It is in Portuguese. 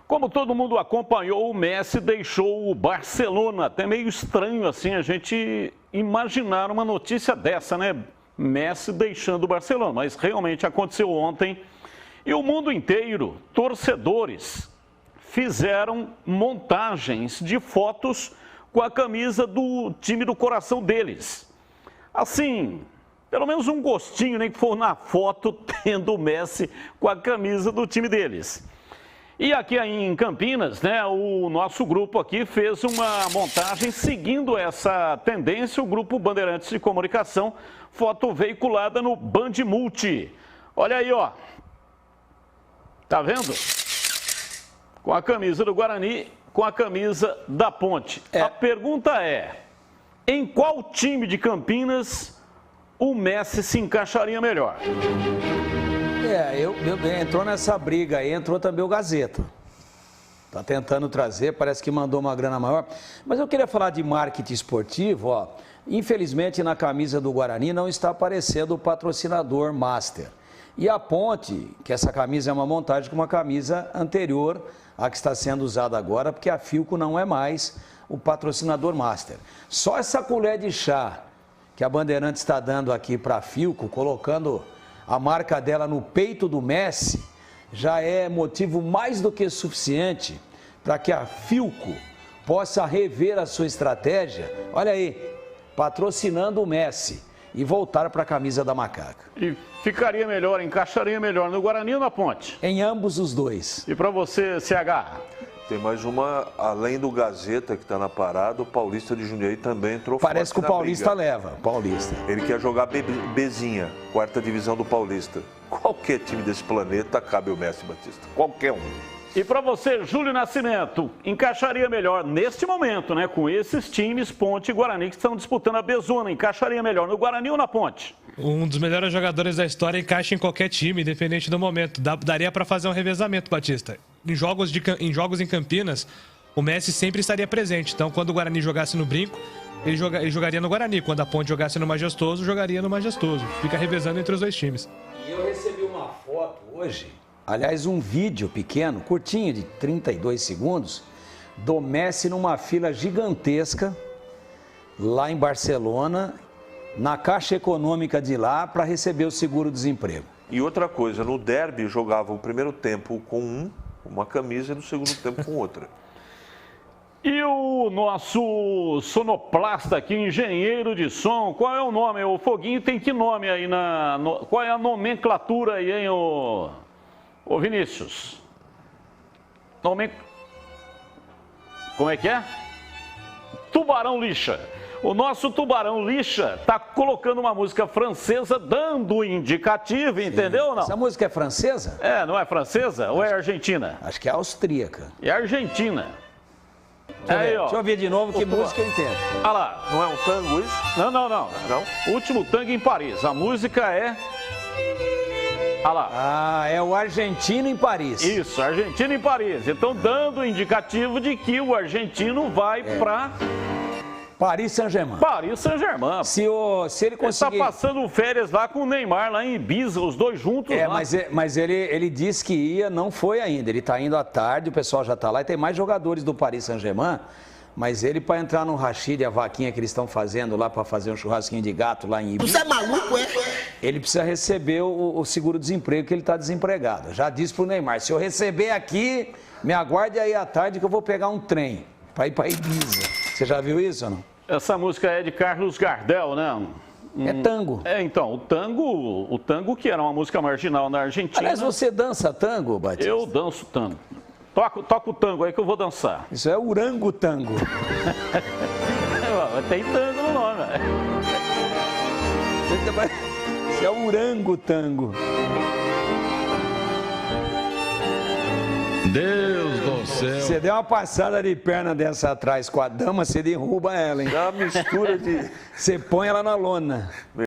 Como todo mundo acompanhou, o Messi deixou o Barcelona. Até meio estranho assim a gente imaginar uma notícia dessa, né? Messi deixando o Barcelona, mas realmente aconteceu ontem. E o mundo inteiro, torcedores, fizeram montagens de fotos com a camisa do time do coração deles. Assim, pelo menos um gostinho, nem que for na foto, tendo o Messi com a camisa do time deles. E aqui em Campinas, né, o nosso grupo aqui fez uma montagem seguindo essa tendência, o Grupo Bandeirantes de Comunicação, foto veiculada no Band Multi. Olha aí, ó. Tá vendo? Com a camisa do Guarani, com a camisa da Ponte. A pergunta é, em qual time de Campinas o Messi se encaixaria melhor? Entrou nessa briga aí, entrou também o Gazeta. Tá tentando trazer, parece que mandou uma grana maior. Mas eu queria falar de marketing esportivo, ó. Infelizmente, na camisa do Guarani não está aparecendo o patrocinador Master. E a Ponte, que essa camisa é uma montagem com uma camisa anterior à que está sendo usada agora, porque a Philco não é mais o patrocinador Master. Só essa colher de chá que a Bandeirantes está dando aqui para a Philco, colocando a marca dela no peito do Messi, já é motivo mais do que suficiente para que a Philco possa rever a sua estratégia, olha aí, patrocinando o Messi e voltar para a camisa da macaca. E ficaria melhor, encaixaria melhor no Guarani ou na Ponte? Em ambos os dois. E para você, CH? Tem mais uma, além do Gazeta que está na parada, o Paulista de Jundiaí também entrou forte. Parece que o Paulista leva, Paulista. Ele quer jogar Bzinha, quarta divisão do Paulista. Qualquer time desse planeta cabe o Messi, Batista, qualquer um. E para você, Júlio Nascimento, encaixaria melhor neste momento, né, com esses times, Ponte e Guarani, que estão disputando a Bezona, encaixaria melhor no Guarani ou na Ponte? Um dos melhores jogadores da história encaixa em qualquer time, independente do momento. Daria para fazer um revezamento, Batista. Em jogos em Campinas, o Messi sempre estaria presente. Então, quando o Guarani jogasse no Brinco, ele jogaria no Guarani. Quando a Ponte jogasse no Majestoso, jogaria no Majestoso. Fica revezando entre os dois times. E eu recebi uma foto hoje, aliás, um vídeo pequeno, curtinho, de 32 segundos, do Messi numa fila gigantesca, lá em Barcelona, na Caixa Econômica de lá, para receber o seguro-desemprego. E outra coisa, no derby jogava o primeiro tempo com uma camisa e no segundo tempo com outra. E o nosso sonoplasta aqui, engenheiro de som, qual é o nome? O Foguinho tem que nome aí qual é a nomenclatura aí, hein, ô Vinícius? Como é que é? Tubarão Lixa. O nosso Tubarão Lixa está colocando uma música francesa, dando indicativo, entendeu ou não? Essa música é francesa? É, não é francesa? Ou é argentina? Acho que é austríaca. É argentina. Deixa eu ver de novo que música eu entendo. Olha lá. Não é um tango isso? Não. Não? Último Tango em Paris. A música é... Olha lá. Ah, é o Argentino em Paris. Isso, Argentino em Paris. Então, dando indicativo de que o argentino vai para... Paris Saint-Germain. Paris Saint-Germain. Se ele conseguir... Ele está passando férias lá com o Neymar, lá em Ibiza, os dois juntos lá. Mas ele disse que ia, não foi ainda. Ele está indo à tarde, o pessoal já está lá e tem mais jogadores do Paris Saint-Germain. Mas ele, para entrar no Rashid, a vaquinha que eles estão fazendo lá, para fazer um churrasquinho de gato lá em Ibiza... Você é maluco, é? Ele precisa receber o seguro-desemprego, que ele está desempregado. Já disse pro Neymar, se eu receber aqui, me aguarde aí à tarde que eu vou pegar um trem para ir para Ibiza. Você já viu isso ou não? Essa música é de Carlos Gardel, né? É tango. Então, o tango que era uma música marginal na Argentina... Aliás, você dança tango, Batista? Eu danço tango. Toca o tango aí que eu vou dançar. Isso é orangotango. Tem tango no nome. Isso é orangotango. Deus do céu. Você deu uma passada de perna dessa atrás com a dama, você derruba ela, hein? É uma mistura de... Você põe ela na lona.